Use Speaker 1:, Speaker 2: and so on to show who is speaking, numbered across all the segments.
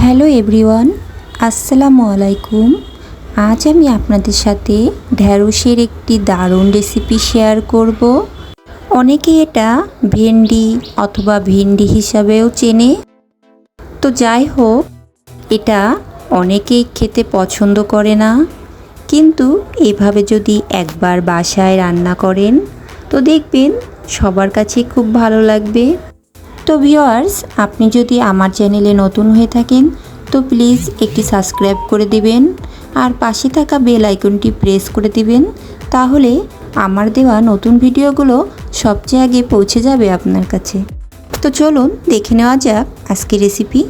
Speaker 1: Hello everyone, আসসালামু আলাইকুম। আজ আমি আপনাদের সাথে ঢ্যাঁড়সের একটি দারুণ রেসিপি শেয়ার করব। অনেকে এটা ভেন্ডি অথবা ভিন্ডি হিসাবেও চেনে। তো যাই হোক, এটা অনেকেই খেতে পছন্দ করে না, কিন্তু এভাবে যদি একবার বাসায় রান্না করেন তো দেখবেন সবার কাছে খুব ভালো লাগবে। তো ভিউয়ার্স, আপনি যদি আমার চ্যানেলে নতুন হয়ে থাকেন তো প্লিজ একটি সাবস্ক্রাইব করে দিবেন আর পাশে থাকা বেল আইকনটি প্রেস করে দিবেন, তাহলে আমার দেওয়া নতুন ভিডিওগুলো সবচেয়ে আগে পৌঁছে যাবে আপনার কাছে। তো চলুন দেখে নেওয়া যাক আজকের রেসিপি।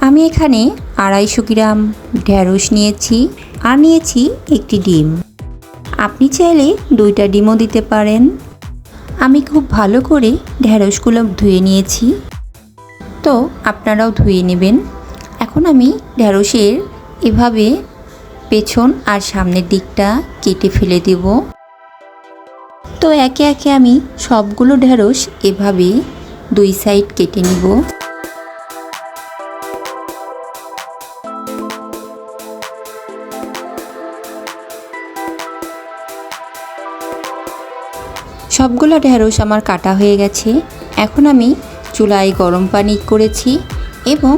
Speaker 1: আমি এখানে 250 গ্রাম ঢ্যাঁড়স নিয়েছি আর নিয়েছি একটি ডিম। আপনি চাইলে 2টা ডিমও দিতে পারেন। আমি খুব ভালো করে ঢ্যাঁড়সগুলো ধুয়ে নিয়েছি, তো আপনারাও ধুয়ে নেবেন। এখন আমি ঢ্যাঁড়সের এভাবে পেছন আর সামনের দিকটা কেটে ফেলে দেব। তো একে একে আমি সবগুলো ঢ্যাঁড়স এভাবে 2 সাইড কেটে নিব। সবগুলো ঢ্যাঁড়স আমার কাটা হয়ে গেছে। এখন আমি চুলায় গরম পানি করেছি এবং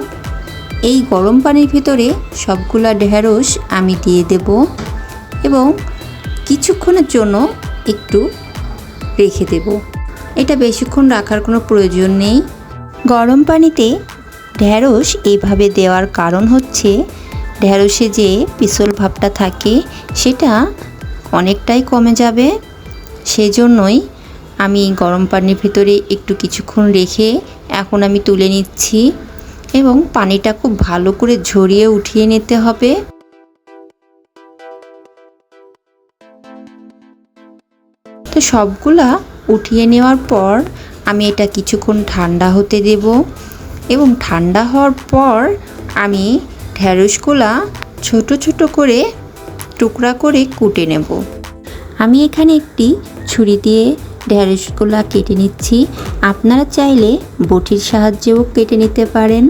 Speaker 1: এই গরম পানির ভিতরে সবগুলো ঢ্যাঁড়স আমি দিয়ে দেব এবং কিছুক্ষণের জন্য একটু রেখে দেব। এটা বেশিক্ষণ রাখার কোনো প্রয়োজন নেই। গরম পানিতে ঢ্যাঁড়স এইভাবে দেওয়ার কারণ হচ্ছে ঢ্যাঁড়সে যে পিছল ভাবটা থাকে সেটা অনেকটাই কমে যাবে। সেজন্যই আমি গরম পানির ভিতরে একটু কিছুক্ষণ রেখে এখন আমি তুলে নিচ্ছি এবং পানিটা খুব ভালো করে ঝরিয়ে উঠিয়ে নিতে হবে। তো সবগুলা উঠিয়ে নেওয়ার পর আমি এটা কিছুক্ষণ ঠান্ডা হতে দেব এবং ঠান্ডা হওয়ার পর আমি ঢ্যাঁড়সগুলা ছোট ছোট করে টুকরা করে কুটে নেব। আমি এখানে একটি ছুরি দিয়ে ঢ্যাঁড়সগুলা কেটে নিচ্ছি। আপনারা চাইলে বটির সাহায্যেও কেটে নিতে পারেন।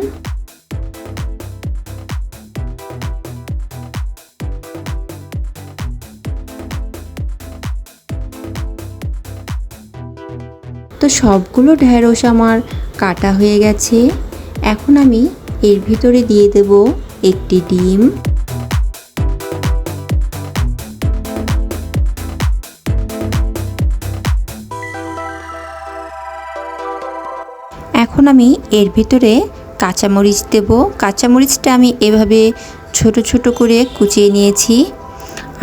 Speaker 1: তো সবগুলো ঢ্যাঁড়স আমার কাটা হয়ে গেছে। এখন আমি এর ভিতরে দিয়ে দেব একটি ডিম। এখন আমি এর ভিতরে কাঁচামরিচ দেব। কাঁচামরিচটা আমি এভাবে ছোট ছোট করে কুচিয়ে নিয়েছি।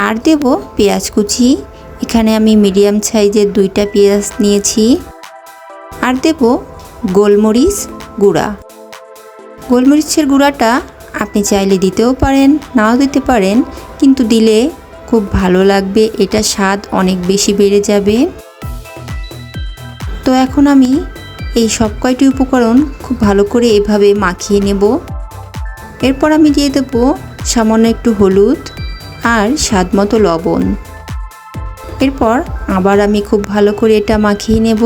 Speaker 1: আর দেব পেঁয়াজ কুচি। এখানে আমি মিডিয়াম সাইজের 2টা পেঁয়াজ নিয়েছি। আর দেব গোলমরিচ গুঁড়া। গোলমরিচের গুঁড়াটা আপনি চাইলে দিতেও পারেন, নাও দিতে পারেন, কিন্তু দিলে খুব ভালো লাগবে, এটা স্বাদ অনেক বেশি বেড়ে যাবে। তো এখন আমি এই সব কয়টি উপকরণ খুব ভালো করে এভাবে মাখিয়ে নেব। এরপর আমি দিয়ে দেব সামান্য একটু হলুদ আর স্বাদমতো লবণ। এরপর আবার আমি খুব ভালো করে এটা মাখিয়ে নেব।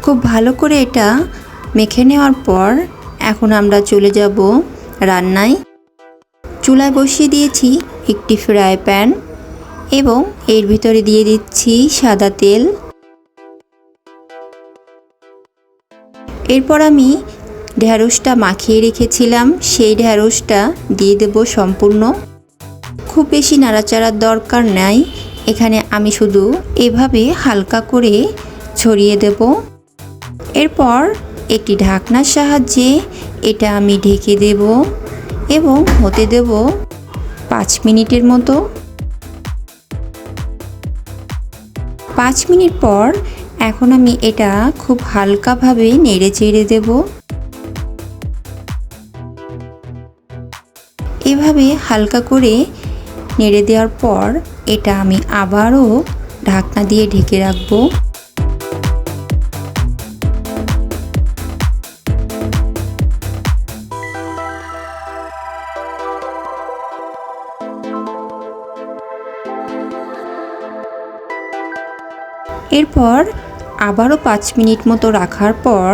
Speaker 1: খুব ভালো করে এটা মেখে নেওয়ার পর এখন আমরা চলে যাব রান্নায়। চুলায় বসিয়ে দিয়েছি একটি ফ্রাই প্যান এবং এর ভিতরে দিয়ে দিচ্ছি সাদা তেল। এরপর আমি ঢ্যাঁড়সটা মাখিয়ে রেখেছিলাম সেই ঢ্যাঁড়সটা দিয়ে দেব সম্পূর্ণ। খুব বেশি নাড়াচাড়ার দরকার নাই, এখানে আমি শুধু এভাবে হালকা করে ছড়িয়ে দেব। এরপর একটি ঢাকনার সাহায্যে এটা আমি ঢেকে দেব এবং হতে দেব 5 মিনিটের মতো। 5 মিনিট পর এখন আমি এটা খুব হালকাভাবে নেড়ে চেড়ে দেব। এভাবে হালকা করে নেড়ে দেওয়ার পর এটা আমি আবারও ঢাকনা দিয়ে ঢেকে রাখবো। এরপর আবারও 5 মিনিট মতো রাখার পর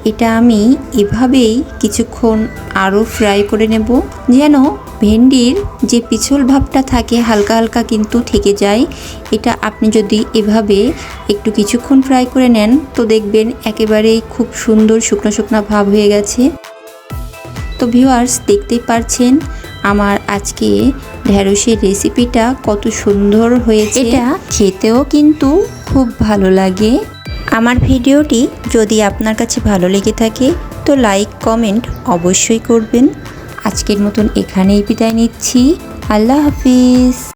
Speaker 1: এটা আমি এভাবেই কিছুক্ষণ আরও ফ্রাই করে নেব, যেন ভেন্ডির যে পিছল ভাবটা থাকে হালকা হালকা কিন্তু থেকে যায়। এটা আপনি যদি এভাবে একটু কিছুক্ষণ ফ্রাই করে নেন তো দেখবেন একেবারেই খুব সুন্দর শুকনো শুকনো ভাব হয়ে গেছে। তো ভিউয়ার্স, দেখতেই পারছেন আমার আজকে ঢেঁড়সের রেসিপিটা কত সুন্দর হয়েছে। এটা খেতেও কিন্তু খুব ভালো লাগে। আমার ভিডিওটি যদি আপনার কাছে ভালো লেগে থাকে তো লাইক কমেন্ট অবশ্যই করবেন। আজকের মতন এখানেই বিদায় নিচ্ছি। আল্লাহ হাফিজ।